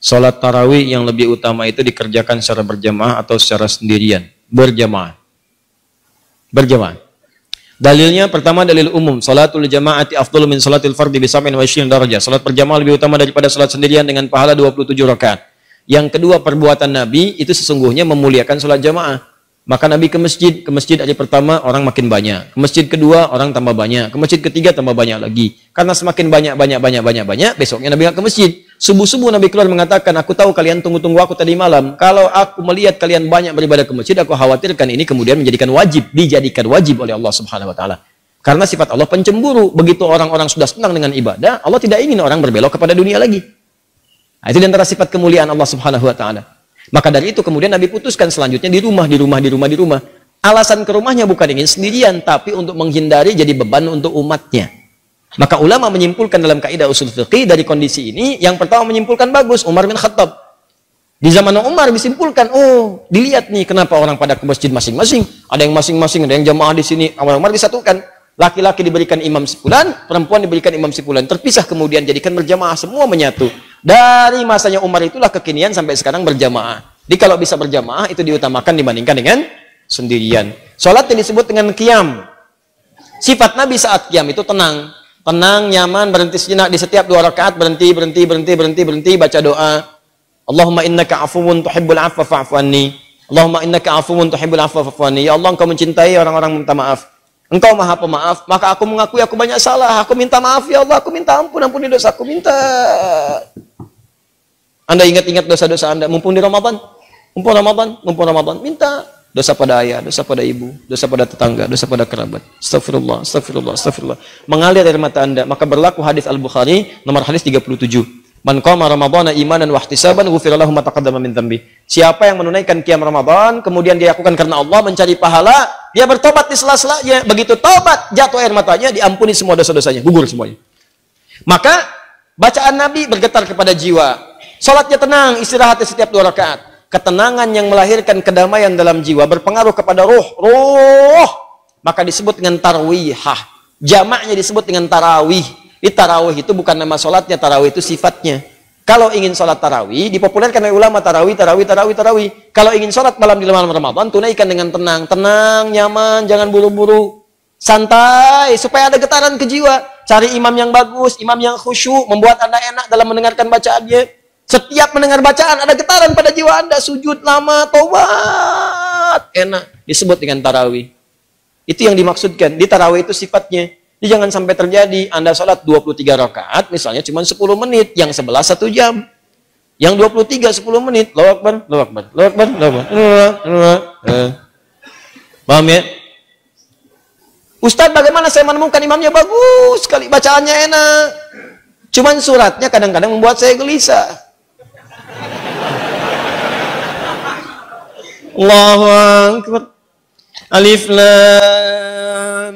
Sholat tarawih yang lebih utama itu dikerjakan secara berjamaah atau secara sendirian? Berjamaah. Berjamaah. Dalilnya pertama dalil umum, salatul jamaati afdalu min salatil fardhi bi 27 darajah. Salat berjamaah lebih utama daripada salat sendirian dengan pahala 27 rakaat. Yang kedua, perbuatan Nabi itu sesungguhnya memuliakan salat jamaah. Maka Nabi ke masjid hari pertama orang makin banyak, ke masjid kedua orang tambah banyak, ke masjid ketiga tambah banyak lagi. Karena semakin banyak, besoknya Nabi nggak ke masjid. Subuh-subuh Nabi keluar mengatakan, aku tahu kalian tunggu-tunggu aku tadi malam. Kalau aku melihat kalian banyak beribadah ke masjid, aku khawatirkan ini kemudian dijadikan wajib oleh Allah Subhanahu Wa Taala. Karena sifat Allah pencemburu. Begitu orang-orang sudah senang dengan ibadah, Allah tidak ingin orang berbelok kepada dunia lagi. Nah, itu di antara sifat kemuliaan Allah Subhanahu Wa Taala. Maka dari itu kemudian Nabi putuskan selanjutnya di rumah. Alasan ke rumahnya bukan ingin sendirian, tapi untuk menghindari jadi beban untuk umatnya. Maka ulama menyimpulkan dalam kaidah usul fiqih dari kondisi ini, yang pertama menyimpulkan bagus, Umar bin Khattab. Di zaman Umar disimpulkan, oh dilihat nih kenapa orang pada ke masjid masing-masing. Ada yang masing-masing, ada yang jamaah di sini. Umar disatukan. Laki-laki diberikan imam sipulan, perempuan diberikan imam sipulan. Terpisah kemudian jadikan berjamaah, semua menyatu. Dari masanya Umar itulah kekinian sampai sekarang berjamaah. Jadi kalau bisa berjamaah itu diutamakan dibandingkan dengan sendirian. Sholat yang disebut dengan qiyam. Sifat Nabi saat qiyam itu tenang. Tenang, nyaman, berhenti sejenak di setiap 2 rakaat, berhenti, baca doa. Allahumma innaka afuwun tuhibbul afwa fa'fu anni. Allahumma innaka afuwun tuhibbul afwa fa'fu anni. Ya Allah, Engkau mencintai orang-orang minta maaf. Engkau maha pemaaf, maka aku mengakui aku banyak salah. Aku minta maaf ya Allah, aku minta ampun, ampuni dosa, aku minta. Anda ingat-ingat dosa-dosa Anda, mumpung Ramadan, minta dosa pada ayah, dosa pada ibu, dosa pada tetangga, dosa pada kerabat. Astagfirullah. Mengalir air mata Anda, maka berlaku hadis Al-Bukhari nomor hadis 37. Man qama Ramadhana imanan wa ihtisaban ghufira lahu ma taqaddama min dhanbi. Siapa yang menunaikan qiyam Ramadan kemudian dia lakukan karena Allah, mencari pahala, dia bertobat di sela-selanya. Begitu tobat, jatuh air matanya, diampuni semua dosa-dosanya, gugur semuanya. Maka bacaan Nabi bergetar kepada jiwa. Salatnya tenang, istirahat di setiap 2 rakaat. Ketenangan yang melahirkan kedamaian dalam jiwa berpengaruh kepada ruh. Maka disebut dengan tarwihah. Jamaknya disebut dengan tarawih. Tarawih itu bukan nama sholatnya, tarawih itu sifatnya. Kalau ingin sholat tarawih, dipopulerkan oleh ulama tarawih. Kalau ingin sholat malam di malam Ramadan, tunaikan dengan tenang, nyaman, jangan buru-buru, santai, supaya ada getaran ke jiwa. Cari imam yang bagus, imam yang khusyuk, membuat Anda enak dalam mendengarkan bacaannya. Setiap mendengar bacaan ada getaran pada jiwa Anda, sujud lama, tobat, enak, disebut dengan tarawih. Itu yang dimaksudkan. Di tarawih itu sifatnya. Jadi jangan sampai terjadi Anda sholat 23 rakaat misalnya cuma 10 menit, yang 11 1 jam. Yang 23 10 menit. Allahu Akbar. Paham ya? Ustaz, bagaimana saya menemukan imamnya bagus sekali, bacaannya enak. Cuman suratnya kadang-kadang membuat saya gelisah. Allahu Akbar. Alif Lam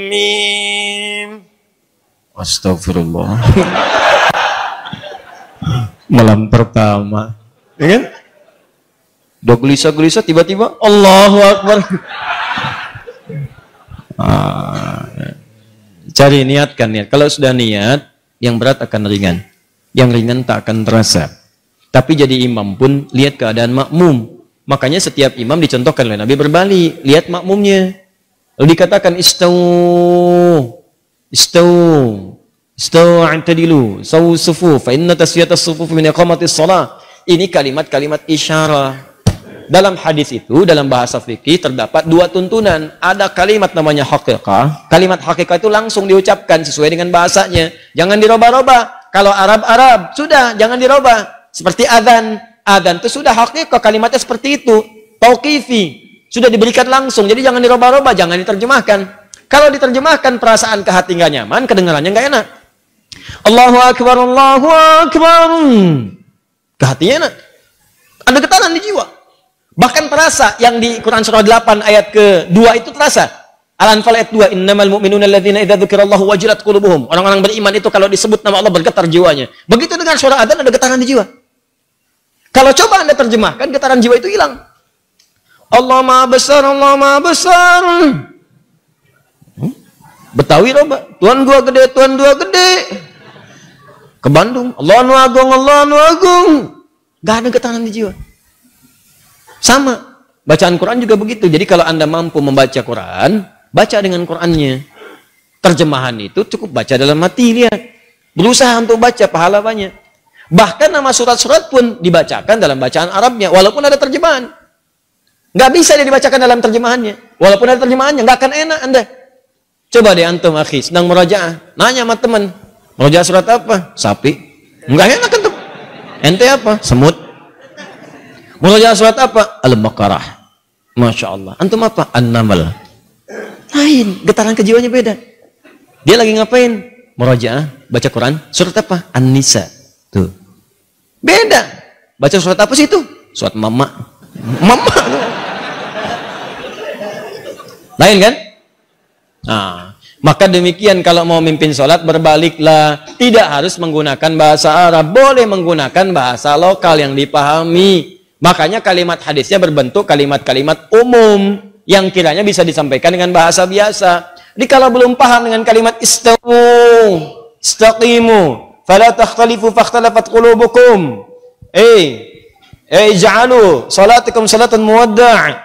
Mim. Astagfirullah. Malam pertama, ya kan? Udah gelisah-gelisah, tiba-tiba Allahu Akbar. Cari niatkan niat. Kalau sudah niat, yang berat akan ringan, yang ringan tak akan terasa. Tapi jadi imam pun lihat keadaan makmum. Makanya setiap imam dicontohkan oleh Nabi berbalik, lihat makmumnya. Lalu dikatakan istau i'tadilu sawu sufuf fa inna taswiyatas sufuf min iqamatis shalah. Ini kalimat-kalimat isyarah. Dalam hadis itu, dalam bahasa fikih terdapat 2 tuntunan. Ada kalimat namanya haqiqah. Kalimat haqiqah itu langsung diucapkan sesuai dengan bahasanya. Jangan dirubah-rubah. Kalau Arab, sudah jangan dirubah. Seperti adzan. Adzan itu sudah haqiqah, kalimatnya seperti itu. Tauqifi, sudah diberikan langsung. Jadi jangan dirubah-rubah, jangan diterjemahkan. Kalau diterjemahkan perasaan ke hati nggak nyaman, kedengarannya nggak enak. Allahu Akbar, Allahu Akbar. Ke hatinya enak. Ada getaran di jiwa. Bahkan terasa yang di Quran surah 8 ayat ke-2 itu terasa. Al-Anfal ayat 2, innamal mu'minuna alladzina idza dzukirallahu wajilat qulubuhum. Orang-orang beriman itu kalau disebut nama Allah bergetar jiwanya. Begitu dengan suara adzan ada getaran di jiwa. Kalau coba Anda terjemahkan, getaran jiwa itu hilang. Allah Maha Besar, Allah Maha Besar. Betawi roba, Tuhan gua gede, Tuhan gua gede. Ke Bandung, Allahu Agung, Allahu Agung. Gak ada getaran di jiwa. Sama, bacaan Quran juga begitu. Jadi kalau Anda mampu membaca Quran, baca dengan Qurannya. Terjemahan itu cukup baca dalam hati, lihat. Berusaha untuk baca, pahala banyak. Bahkan nama surat-surat pun dibacakan dalam bacaan Arabnya, walaupun ada terjemahan. Nggak bisa dia dibacakan dalam terjemahannya. Walaupun ada terjemahannya, nggak akan enak Anda. Coba deh antum, akhi, sedang murajaah. Nanya sama teman, murajaah surat apa? Sapi. Nggak enak antum. Ente apa? Semut. Murajaah surat apa? Al-Baqarah. Masya Allah. Antum apa? An-Naml. Lain, getaran kejiwaannya beda. Dia lagi ngapain? Murajaah, baca Quran. Surat apa? An-Nisa. Tuh. Beda. Baca surat apa sih itu? Surat Mama. Mama. Lain kan? Nah, maka demikian kalau mau mimpin sholat berbaliklah. Tidak harus menggunakan bahasa Arab. Boleh menggunakan bahasa lokal yang dipahami. Makanya kalimat hadisnya berbentuk kalimat-kalimat umum yang kiranya bisa disampaikan dengan bahasa biasa. Jadi kalau belum paham dengan kalimat istawu, istaqimu, fala takhtalifu fakhtalafat qulubukum. Ij'alu salatakum salatan muwadda'.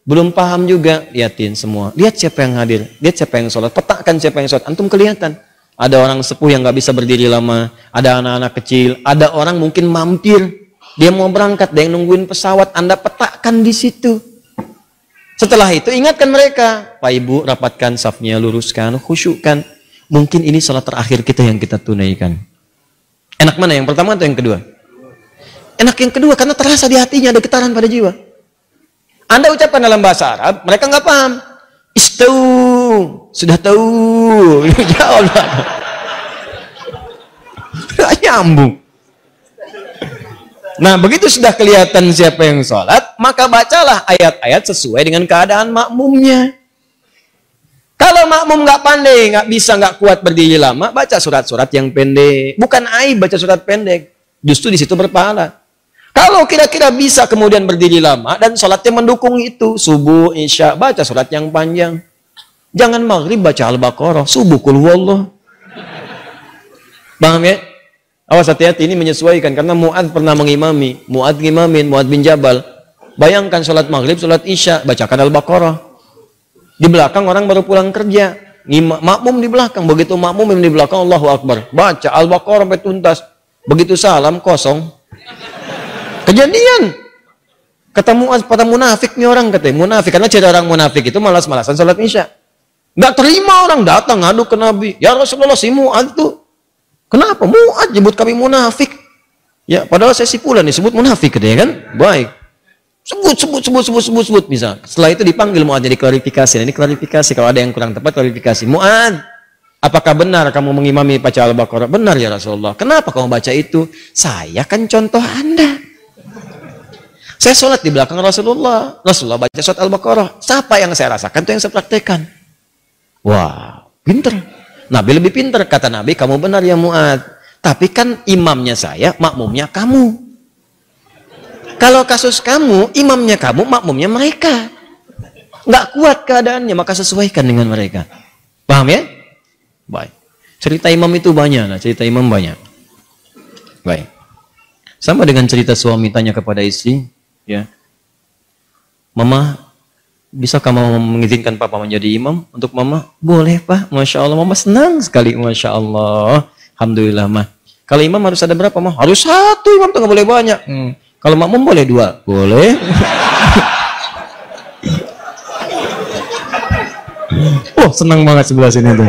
Belum paham juga, lihatin semua. Lihat siapa yang hadir, lihat siapa yang sholat, petakan siapa yang sholat. Antum kelihatan. Ada orang sepuh yang nggak bisa berdiri lama, ada anak-anak kecil, ada orang mungkin mampir, dia mau berangkat, dia yang nungguin pesawat. Anda petakan di situ. Setelah itu ingatkan mereka, Pak Ibu rapatkan safnya, luruskan, khusyukkan. Mungkin ini sholat terakhir kita yang kita tunaikan. Enak mana, yang pertama atau yang kedua? Enak yang kedua karena terasa di hatinya ada getaran pada jiwa. Anda ucapkan dalam bahasa Arab, mereka nggak paham. Istau, sudah tahu. Ya Allah. Nggak nyambung. Nah, begitu sudah kelihatan siapa yang sholat, maka bacalah ayat-ayat sesuai dengan keadaan makmumnya. Kalau makmum nggak pandai, nggak bisa, nggak kuat berdiri lama, baca surat-surat yang pendek. Bukan aib baca surat pendek. Justru di situ berpahala. Kalau kira-kira bisa kemudian berdiri lama dan sholatnya mendukung itu, subuh, isya, baca surat yang panjang. Jangan maghrib baca Al-Baqarah, subuh kul huwallah. Paham ya? Awas hati-hati, ini menyesuaikan karena Mu'adz pernah mengimami, Mu'adz bin Jabal. Bayangkan sholat maghrib, sholat isya, bacakan Al-Baqarah. Di belakang orang baru pulang kerja, makmum di belakang. Begitu makmum yang di belakang, Allahu Akbar, baca Al-Baqarah sampai tuntas. Begitu salam kosong. Kejadian. Kata Mu'adz, pada munafik nih orang, katanya munafik. Karena ciri orang munafik itu malas-malasan sholat isya. Nggak terima orang datang ngadu ke Nabi. Ya Rasulullah, si Mu'adz tuh. Kenapa? Mu'adz nyebut kami munafik. Ya, padahal saya si pula nih sebut munafik, katanya kan? Baik. Sebut. Misal. Setelah itu dipanggil Mu'adz, jadi klarifikasi. Nah, ini klarifikasi. Kalau ada yang kurang tepat, klarifikasi. Mu'adz, apakah benar kamu mengimami baca Al-Baqarah? Benar ya Rasulullah. Kenapa kamu baca itu? Saya kan contoh Anda. Saya sholat di belakang Rasulullah. Rasulullah baca surat Al-Baqarah. Siapa yang saya rasakan, itu yang saya praktekkan. Wah, pinter. Nabi lebih pinter. Kata Nabi, kamu benar ya Mu'adz. Tapi kan imamnya saya, makmumnya kamu. Kalau kasus kamu, imamnya kamu, makmumnya mereka. Nggak kuat keadaannya, maka sesuaikan dengan mereka. Paham ya? Baik. Cerita imam itu banyak. Nah, cerita imam banyak. Baik. Sama dengan cerita suami tanya kepada istri, ya, Mama, bisakah Mama mengizinkan Papa menjadi imam untuk Mama? Boleh Pak, Masya Allah. Mama senang sekali, Masya Allah. Alhamdulillah Mah. Kalau imam harus ada berapa Mah? Harus satu imam, tuh nggak boleh banyak. Kalau makmum boleh dua? Boleh. Oh, senang banget sebelah sini tuh.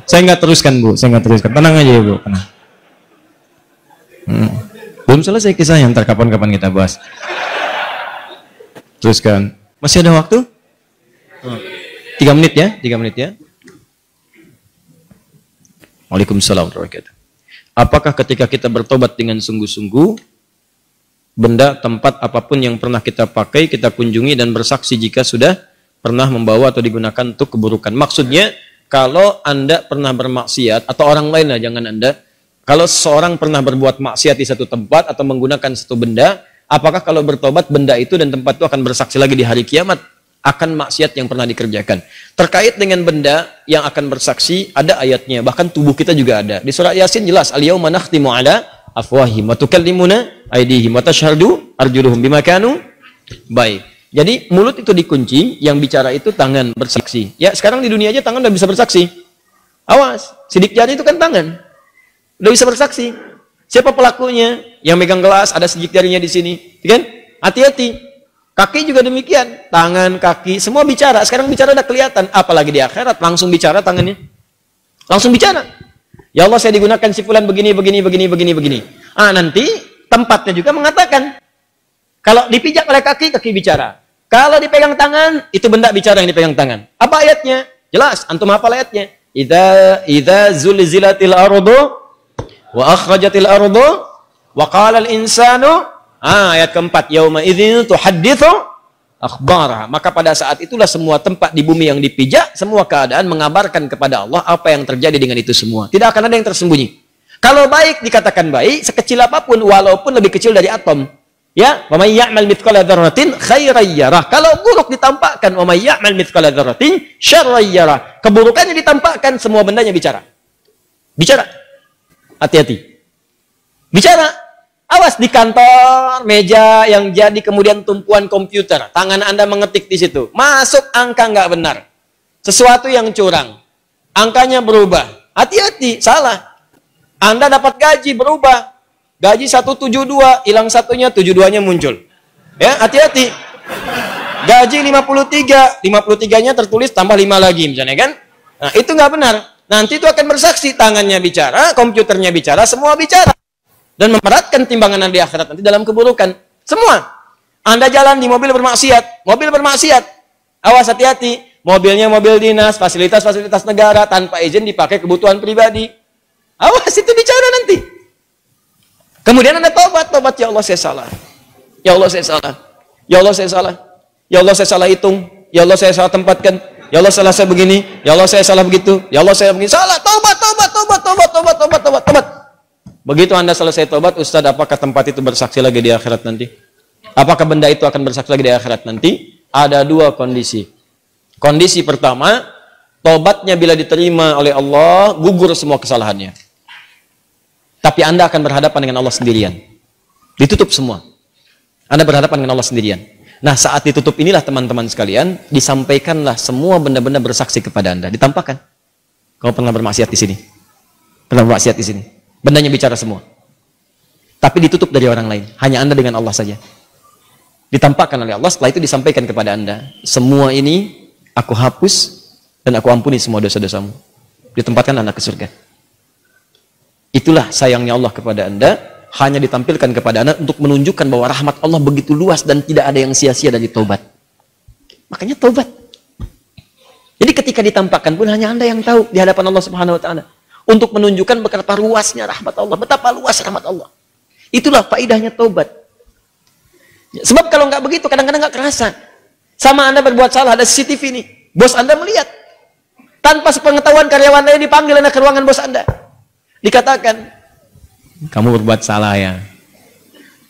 Saya nggak teruskan Bu, saya nggak teruskan. Tenang aja ya Bu, tenang. Belum selesai kisahnya, ntar kapan-kapan kita bahas. Teruskan. Masih ada waktu? 3 menit ya, 3 menit ya. Waalaikumsalam warahmatullahi wabarakatuh. Apakah ketika kita bertobat dengan sungguh-sungguh, benda, tempat, apapun yang pernah kita pakai, kita kunjungi dan bersaksi jika sudah pernah membawa atau digunakan untuk keburukan? Maksudnya, kalau Anda pernah bermaksiat, atau orang lain lah, jangan Anda. Kalau seorang pernah berbuat maksiat di satu tempat atau menggunakan satu benda, apakah kalau bertobat benda itu dan tempat itu akan bersaksi lagi di hari kiamat? akan maksiat yang pernah dikerjakan. Terkait dengan benda yang akan bersaksi, ada ayatnya. Bahkan tubuh kita juga ada. Di surah Yasin jelas, al-yauma nakhtimu ala afwahim wa tukallimuna aydihim wa tashhadu arjuluhum bima kanu. Baik. Jadi mulut itu dikunci, yang bicara itu tangan bersaksi. Ya, sekarang di dunia aja tangan udah bisa bersaksi. Awas, sidik jari itu kan tangan. Udah bisa bersaksi. Siapa pelakunya? Yang megang gelas, ada sidik jarinya di sini. Kan? Hati-hati. Kaki juga demikian. Tangan, kaki, semua bicara. Sekarang bicara udah kelihatan. Apalagi di akhirat, langsung bicara tangannya. Langsung bicara. Ya Allah, saya digunakan si fulan begini. Nanti tempatnya juga mengatakan. Kalau dipijak oleh kaki, kaki bicara. Kalau dipegang tangan, itu benda bicara yang dipegang tangan. Apa ayatnya? Jelas, antum hafal ayatnya. Idza zulzilatil ardu wa akhrajatil ardu wa qala al insanu, ayat keempat, yauma idzin tuhadditsu akhbara. Maka pada saat itulah semua tempat di bumi yang dipijak, semua keadaan mengabarkan kepada Allah apa yang terjadi dengan itu semua. Tidak akan ada yang tersembunyi. Kalau baik dikatakan baik, sekecil apapun, walaupun lebih kecil dari atom. Ya, wa may ya'mal mithqala dzarratin khairan yarah. Kalau buruk ditampakkan, wa may ya'mal mithqala dzarratin syarran yarah. Keburukannya ditampakkan, semua bendanya bicara. Bicara. Hati-hati. Bicara. Awas di kantor, meja yang jadi kemudian tumpuan komputer. Tangan Anda mengetik di situ. Masuk angka nggak benar. Sesuatu yang curang. Angkanya berubah. Hati-hati, salah. Anda dapat gaji berubah. Gaji 172, hilang satunya, 72-nya muncul. Ya, hati-hati. Gaji 53, 53-nya tertulis tambah 5 lagi misalnya kan? Nah, itu nggak benar. Nanti itu akan bersaksi, tangannya bicara, komputernya bicara, semua bicara. Dan memberatkan timbangan di akhirat nanti dalam keburukan. Semua. Anda jalan di mobil bermaksiat, awas hati-hati. Mobilnya mobil dinas, fasilitas-fasilitas negara, tanpa izin dipakai kebutuhan pribadi. Awas, itu bicara nanti. Kemudian Anda tobat, ya Allah saya salah. Ya Allah saya salah. Ya Allah saya salah. Ya Allah saya salah hitung. Ya Allah saya salah tempatkan. Ya Allah salah saya begini. Ya Allah saya salah begitu. Ya Allah saya begini. Salah, tobat. Begitu Anda selesai tobat, Ustaz, apakah tempat itu bersaksi lagi di akhirat nanti? Apakah benda itu akan bersaksi lagi di akhirat nanti? Ada dua kondisi. Kondisi pertama, tobatnya bila diterima oleh Allah, gugur semua kesalahannya. Tapi Anda akan berhadapan dengan Allah sendirian. Ditutup semua. Anda berhadapan dengan Allah sendirian. Nah, saat ditutup inilah teman-teman sekalian, disampaikanlah semua benda-benda bersaksi kepada Anda. Ditampakkan. Kamu pernah bermaksiat di sini. Pernah bermaksiat di sini. Bendanya bicara semua. Tapi ditutup dari orang lain. Hanya Anda dengan Allah saja. Ditampakkan oleh Allah, setelah itu disampaikan kepada Anda. Semua ini aku hapus dan aku ampuni semua dosa-dosamu. Ditempatkan Anda ke surga. Itulah sayangnya Allah kepada Anda, hanya ditampilkan kepada Anda untuk menunjukkan bahwa rahmat Allah begitu luas dan tidak ada yang sia-sia dari taubat. Makanya taubat. Jadi ketika ditampakkan pun hanya Anda yang tahu di hadapan Allah Subhanahu wa taala. Untuk menunjukkan betapa luasnya rahmat Allah, betapa luas rahmat Allah. Itulah faedahnya taubat. Sebab kalau nggak begitu kadang-kadang nggak kerasa. Sama Anda berbuat salah, ada CCTV nih. Bos Anda melihat. Tanpa sepengetahuan karyawan Anda dipanggil Anda ke ruangan bos Anda. Dikatakan, kamu berbuat salah ya.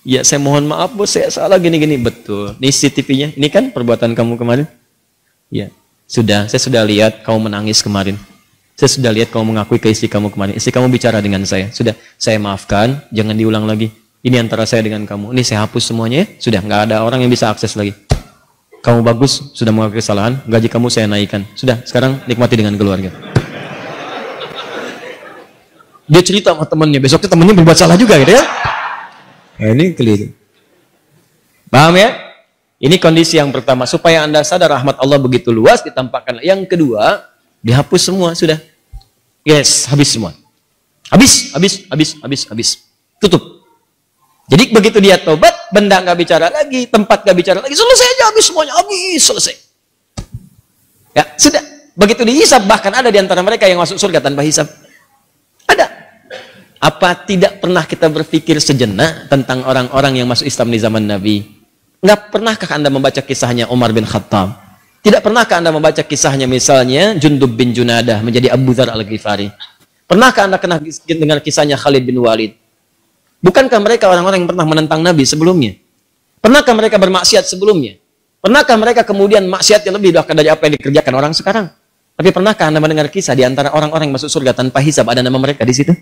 Ya, saya mohon maaf bos, saya salah gini-gini. Betul. Ini CCTV-nya. Ini kan perbuatan kamu kemarin. Ya, sudah. Saya sudah lihat kamu menangis kemarin. Saya sudah lihat kamu mengakui ke istri kamu kemarin. Istri kamu bicara dengan saya. Sudah, saya maafkan. Jangan diulang lagi. Ini antara saya dengan kamu. Ini saya hapus semuanya ya. Sudah, nggak ada orang yang bisa akses lagi. Kamu bagus, sudah mengakui kesalahan. Gaji kamu saya naikkan. Sudah, sekarang nikmati dengan keluarga. Dia cerita sama temannya, besoknya temannya berbuat salah juga gitu ya. Nah, ini keliru. Paham ya? Ini kondisi yang pertama, supaya Anda sadar rahmat Allah begitu luas, ditampakkan. Yang kedua, dihapus semua, sudah. Yes, habis semua. Habis. Tutup. Jadi begitu dia tobat, benda nggak bicara lagi, tempat nggak bicara lagi, selesai aja, habis semuanya, habis, selesai. Ya, sudah. Begitu dihisab, bahkan ada di antara mereka yang masuk surga tanpa hisab. Ada. Apa tidak pernah kita berpikir sejenak tentang orang-orang yang masuk Islam di zaman Nabi? Nggak pernahkah Anda membaca kisahnya Umar bin Khattab? Tidak pernahkah Anda membaca kisahnya misalnya Jundub bin Junadah menjadi Abu Dzar Al-Ghifari? Pernahkah Anda kenal dengan kisahnya Khalid bin Walid? Bukankah mereka orang-orang yang pernah menentang Nabi sebelumnya? Pernahkah mereka bermaksiat sebelumnya? Pernahkah mereka kemudian maksiatnya lebih dari apa yang dikerjakan orang sekarang? Tapi pernahkah Anda mendengar kisah di antara orang-orang yang masuk surga tanpa hisab ada nama mereka di situ?